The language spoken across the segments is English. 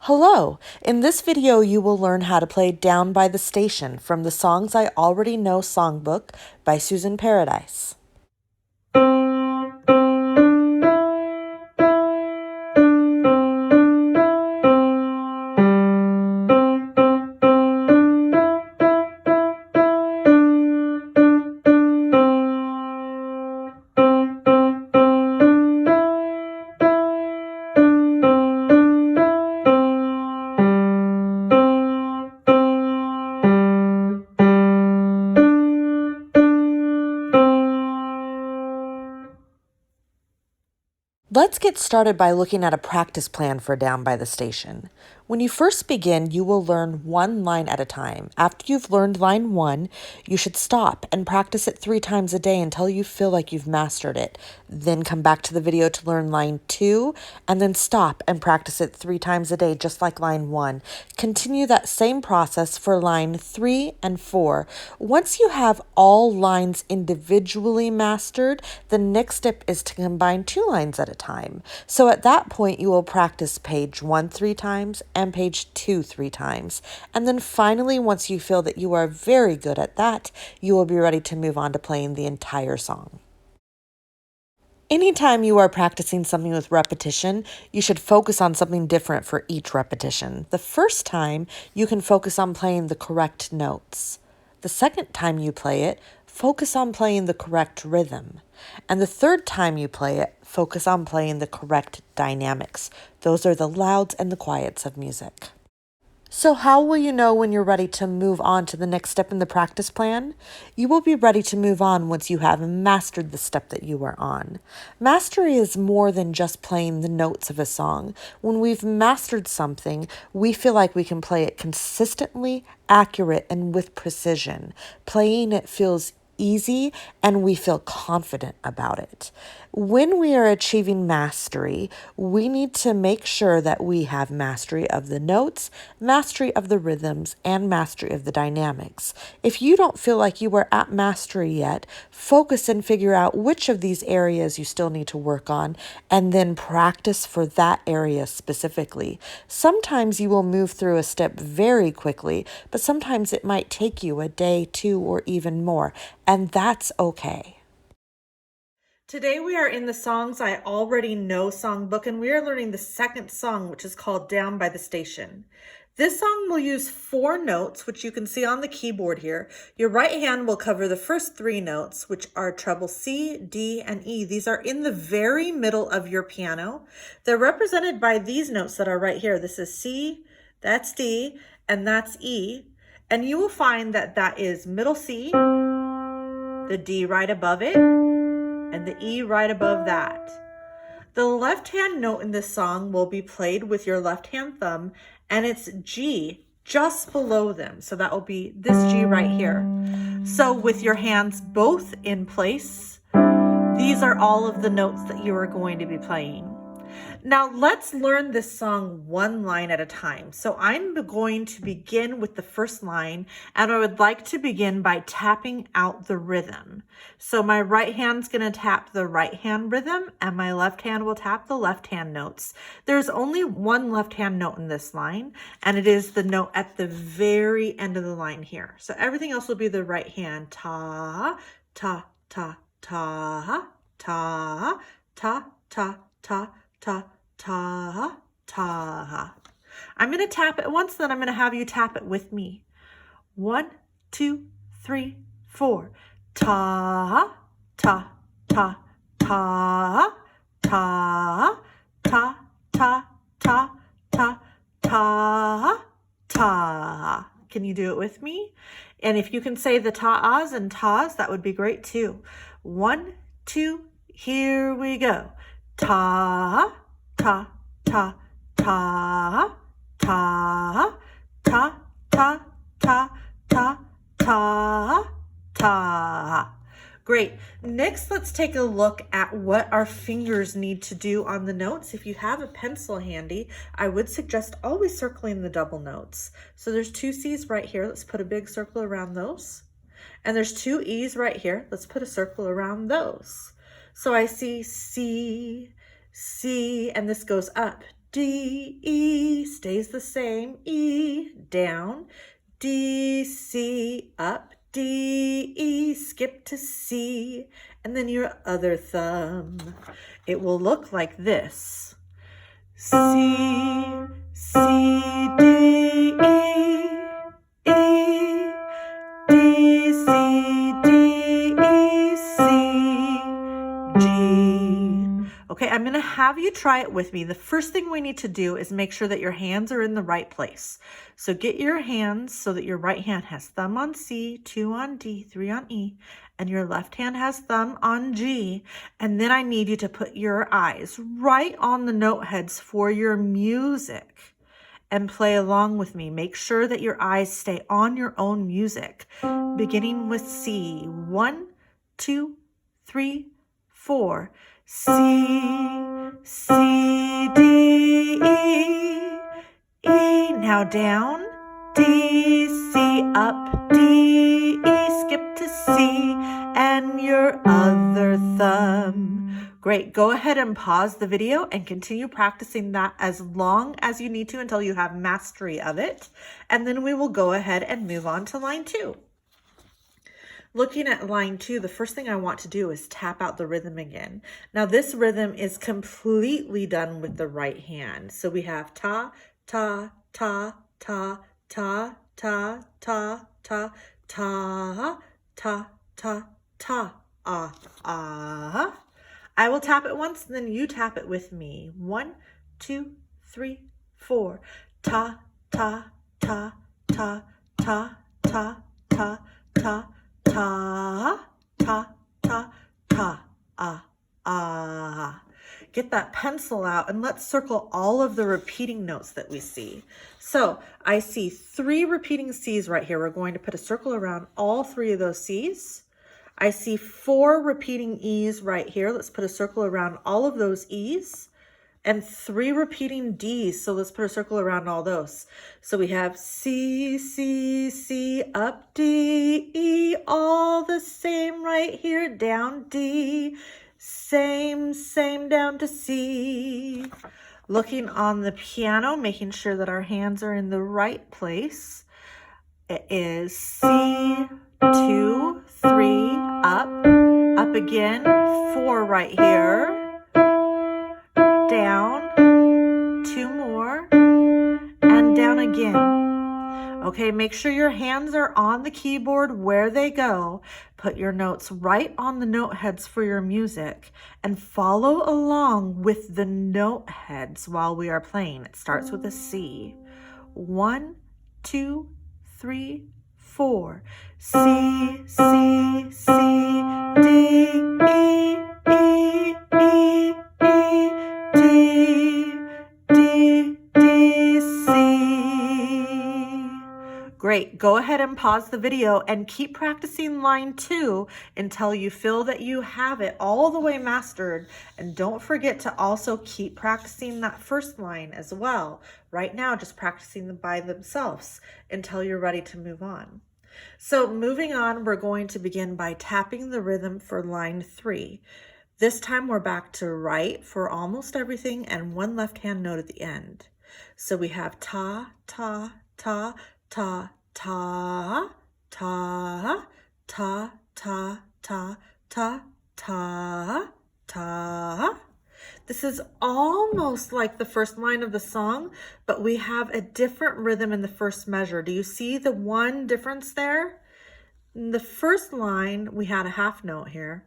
Hello! In this video you will learn how to play Down by the Station from the Songs I Already Know songbook by Susan Paradise. Let's get started by looking at a practice plan for Down by the Station. When you first begin, you will learn one line at a time. After you've learned line 1, you should stop and practice it 3 times a day until you feel like you've mastered it. Then come back to the video to learn line 2, and then stop and practice it 3 times a day, just like line 1. Continue that same process for line 3 and 4. Once you have all lines individually mastered, the next step is to combine 2 lines at a time. So at that point, you will practice page 1 3 times and page 2 3 times. And then finally, once you feel that you are very good at that, you will be ready to move on to playing the entire song. Anytime you are practicing something with repetition, you should focus on something different for each repetition. The first time, you can focus on playing the correct notes. The second time you play it, focus on playing the correct rhythm. And the third time you play it, focus on playing the correct dynamics. Those are the louds and the quiets of music. So how will you know when you're ready to move on to the next step in the practice plan? You will be ready to move on once you have mastered the step that you are on. Mastery is more than just playing the notes of a song. When we've mastered something, we feel like we can play it consistently, accurate, and with precision. Playing it feels easy and we feel confident about it. When we are achieving mastery, we need to make sure that we have mastery of the notes, mastery of the rhythms, and mastery of the dynamics. If you don't feel like you are at mastery yet, focus and figure out which of these areas you still need to work on, and then practice for that area specifically. Sometimes you will move through a step very quickly, but sometimes it might take you a day, 2, or even more, and that's okay. Today we are in the Songs I Already Know songbook, and we are learning the second song, which is called Down by the Station. This song will use 4 notes, which you can see on the keyboard here. Your right hand will cover the first 3 notes, which are treble C, D, and E. These are in the very middle of your piano. They're represented by these notes that are right here. This is C, that's D, and that's E. And you will find that that is middle C, the D right above it, and the E right above that. The left hand note in this song will be played with your left hand thumb, and it's G just below them. So that will be this G right here. So with your hands both in place, these are all of the notes that you are going to be playing. Now let's learn this song one line at a time. So I'm going to begin with the first line, and I would like to begin by tapping out the rhythm. So my right hand's going to tap the right hand rhythm, and my left hand will tap the left hand notes. There's only one left hand note in this line, and it is the note at the very end of the line here. So everything else will be the right hand. Ta, ta, ta, ta, ta, ta, ta, ta, ta, ta, ta. I'm going to tap it once, then I'm going to have you tap it with me. 1, 2, 3, 4. Ta, ta, ta, ta, ta, ta, ta, ta, ta, ta, ta. Can you do it with me? And if you can say the ta-ahs and tas, that would be great too. 1, 2, here we go. Ta, ta, ta, ta, ta, ta, ta, ta, ta, ta, ta. Great. Next, let's take a look at what our fingers need to do on the notes. If you have a pencil handy, I would suggest always circling the double notes. So there's 2 C's right here. Let's put a big circle around those. And there's 2 E's right here. Let's put a circle around those. So I see C, C, and this goes up, D, E, stays the same, E, down, D, C, up, D, E, skip to C, and then your other thumb. It will look like this. C, C, D, E, E, D, C, D, E, C, G. Okay, I'm gonna have you try it with me. The first thing we need to do is make sure that your hands are in the right place. So get your hands so that your right hand has thumb on C, 2 on D, 3 on E, and your left hand has thumb on G. And then I need you to put your eyes right on the note heads for your music and play along with me. Make sure that your eyes stay on your own music, beginning with C. 1, 2, 3, 4. C, C, D, E, E. Now down. D, C, up, D, E, skip to C, and your other thumb. Great. Go ahead and pause the video and continue practicing that as long as you need to until you have mastery of it. And then we will go ahead and move on to line 2. Looking at line 2, the first thing I want to do is tap out the rhythm again. Now this rhythm is completely done with the right hand. So we have ta, ta, ta, ta, ta, ta, ta, ta, ta, ta, ta, ta, ah. I will tap it once, and then you tap it with me. 1, 2, 3, 4. Ta, ta, ta, ta, ta, ta, ta, ta, ta, ta, ta, ta, ah. Get that pencil out and let's circle all of the repeating notes that we see. So I see 3 repeating C's right here. We're going to put a circle around all 3 of those C's. I see 4 repeating E's right here. Let's put a circle around all of those E's. And 3 repeating D's. So let's put a circle around all those. So we have C, C, C, up D, E, all the same right here, down D, same down to C. Looking on the piano, making sure that our hands are in the right place. It is C, 2, 3, up again, 4 right here. Down, 2 more, and down again. Okay, make sure your hands are on the keyboard where they go. Put your notes right on the note heads for your music and follow along with the note heads while we are playing. It starts with a C. 1, 2, 3, 4. C, C, C, D, E, E, E, E, D, D, D, C. Great. Go ahead and pause the video and keep practicing line 2 until you feel that you have it all the way mastered. And don't forget to also keep practicing that first line as well. Right now, just practicing them by themselves until you're ready to move on. So moving on, we're going to begin by tapping the rhythm for line 3. This time we're back to right for almost everything and 1 left hand note at the end. So we have ta, ta, ta, ta, ta, ta, ta, ta, ta, ta, ta, ta. This is almost like the first line of the song, but we have a different rhythm in the first measure. Do you see the one difference there? In the first line, we had a half note here,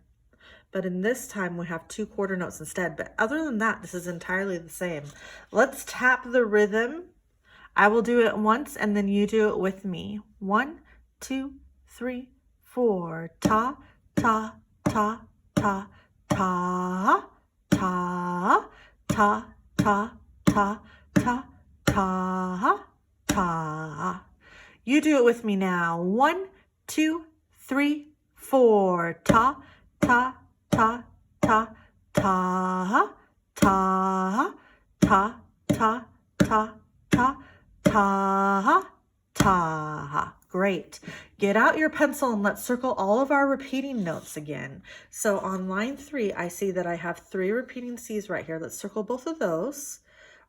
but in this time we have 2 quarter notes instead. But other than that, this is entirely the same. Let's tap the rhythm. I will do it once and then you do it with me. 1, 2, 3, 4. Ta, ta, ta, ta, ta, ta, ta, ta, ta, ta, ta, ta. You do it with me now. 1, 2, 3, 4. Ta, ta, ta, ta, ta, ta, ta, ta, ta, ta, ta, ta. Great. Get out your pencil and let's circle all of our repeating notes again. So on line 3, I see that I have 3 repeating C's right here. Let's circle both of those.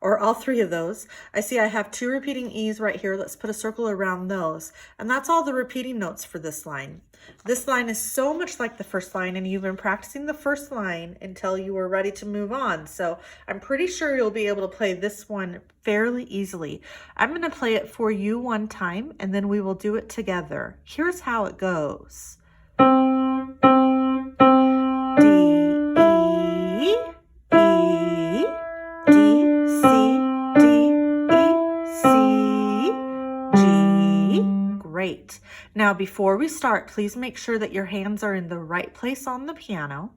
or all three of those. I see I have 2 repeating E's right here. Let's put a circle around those. And that's all the repeating notes for this line. This line is so much like the first line, and you've been practicing the first line until you were ready to move on. So I'm pretty sure you'll be able to play this one fairly easily. I'm going to play it for you one time, and then we will do it together. Here's how it goes. Great. Now, before we start, please make sure that your hands are in the right place on the piano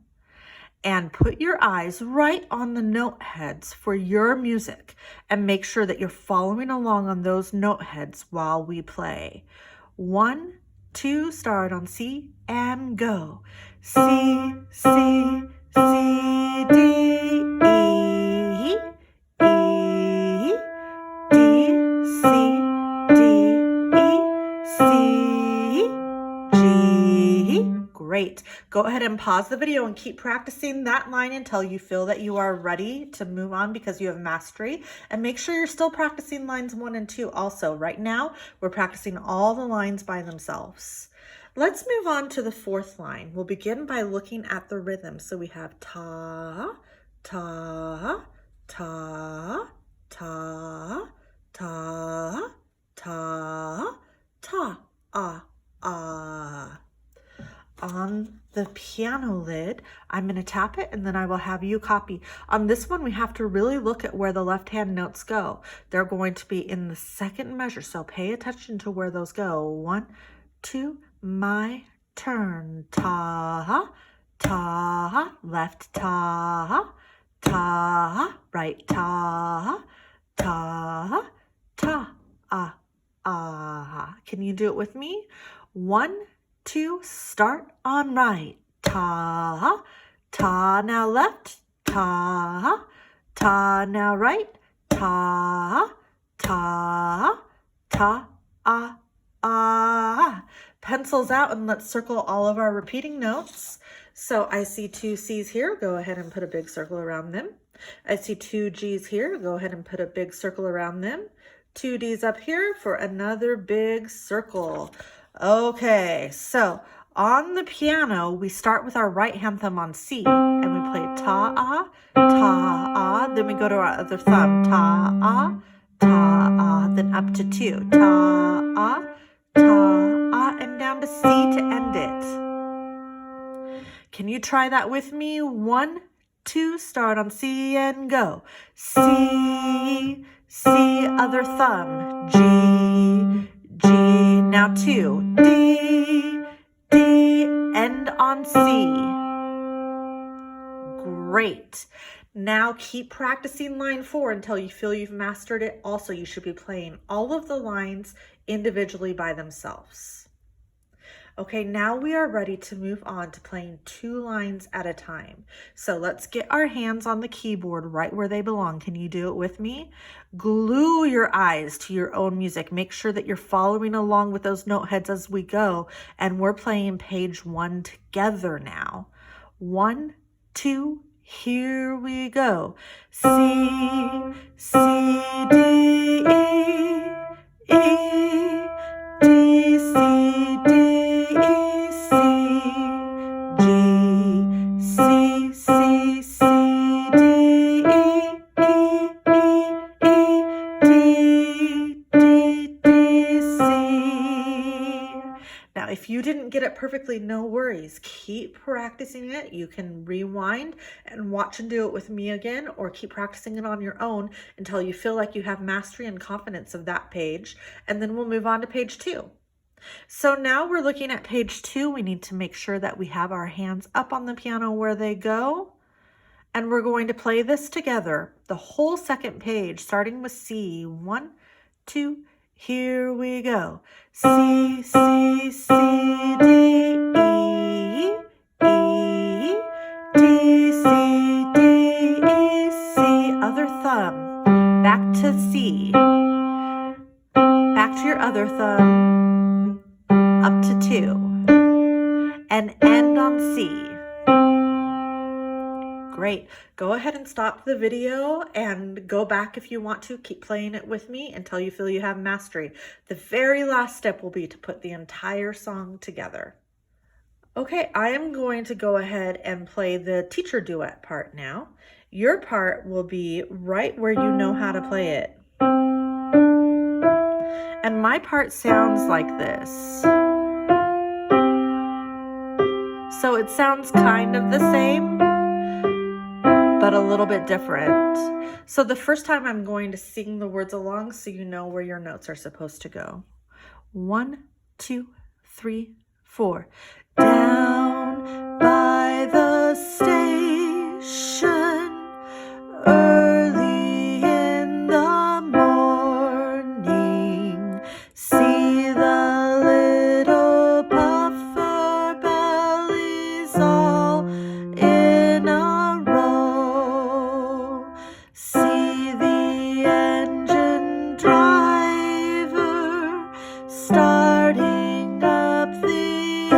and put your eyes right on the note heads for your music and make sure that you're following along on those note heads while we play. 1, 2, start on C and go. C, C, C, D, E, E, D, C, C, G. Great. Go ahead and pause the video and keep practicing that line until you feel that you are ready to move on because you have mastery. And make sure you're still practicing lines 1 and 2 also. Right now, we're practicing all the lines by themselves. Let's move on to the 4th line. We'll begin by looking at the rhythm. So we have ta, ta, ta, ta, ta, ta, ta, ah. On the piano lid, I'm going to tap it and then I will have you copy. On this one, we have to really look at where the left-hand notes go. They're going to be in the second measure, so pay attention to where those go. 1, 2, my turn. Ta, ta, left ta, ta, right ta, ta, ta, ah. Can you do it with me? 1, 2, start on right. Ta, ta, now left. Ta, ta, now right. Ta, ta, ta, ah. Pencils out and let's circle all of our repeating notes. So I see 2 C's here. Go ahead and put a big circle around them. I see 2 G's here. Go ahead and put a big circle around them. 2 D's up here for another big circle. Okay, so on the piano, we start with our right hand thumb on C, and we play ta-ah, ta-ah, then we go to our other thumb, ta-ah, ta-ah, then up to 2, ta-ah, ta-ah, and down to C to end it. Can you try that with me? 1, 2, start on C and go. C, C, other thumb, G, G, now 2, D, D, end on C. Great. Now keep practicing line 4 until you feel you've mastered it. Also, you should be playing all of the lines individually by themselves. Okay, now we are ready to move on to playing 2 lines at a time. So let's get our hands on the keyboard right where they belong. Can you do it with me? Glue your eyes to your own music. Make sure that you're following along with those note heads as we go. And we're playing page 1 together now. 1, 2, here we go. C, C, D, E, E, D, C, D, C, G, C, C, C, D, E, E, E, E, D, D, D, C. Now, if you didn't get it perfectly, no worries. Keep practicing it. You can rewind and watch and do it with me again, or keep practicing it on your own until you feel like you have mastery and confidence of that page, and then we'll move on to page 2. So now we're looking at page 2. We need to make sure that we have our hands up on the piano where they go. And we're going to play this together, the whole second page, starting with C. 1, 2, here we go. C, C, C, D, E, E, D, C, D, E, C, other thumb. Back to C. Back to your other thumb. Up to 2, and end on C. Great. Go ahead and stop the video and go back if you want to. Keep playing it with me until you feel you have mastery. The very last step will be to put the entire song together. Okay, I am going to go ahead and play the teacher duet part now. Your part will be right where you know how to play it. And my part sounds like this. So it sounds kind of the same, but a little bit different. So the first time I'm going to sing the words along so you know where your notes are supposed to go. 1, 2, 3, 4. Down by the station, early in the morning, see the little puffer bellies all in a row. See the engine driver starting up the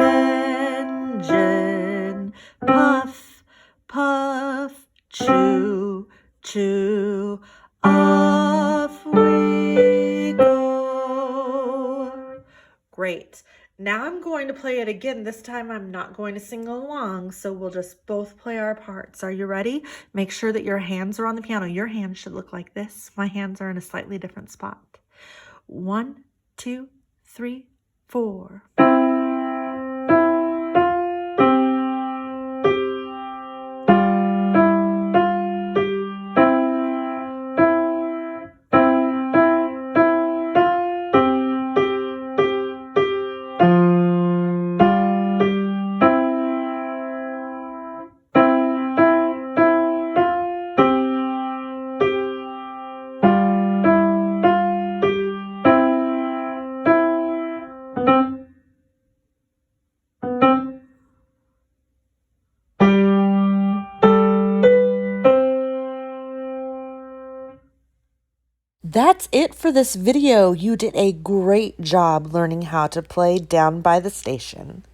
engine. Puff, puff, choo, choo, off we go. Great. Now I'm going to play it again. This time I'm not going to sing along, so we'll just both play our parts. Are you ready? Make sure that your hands are on the piano. Your hands should look like this. My hands are in a slightly different spot. 1, 2, 3, 4. That's it for this video. You did a great job learning how to play Down by the Station.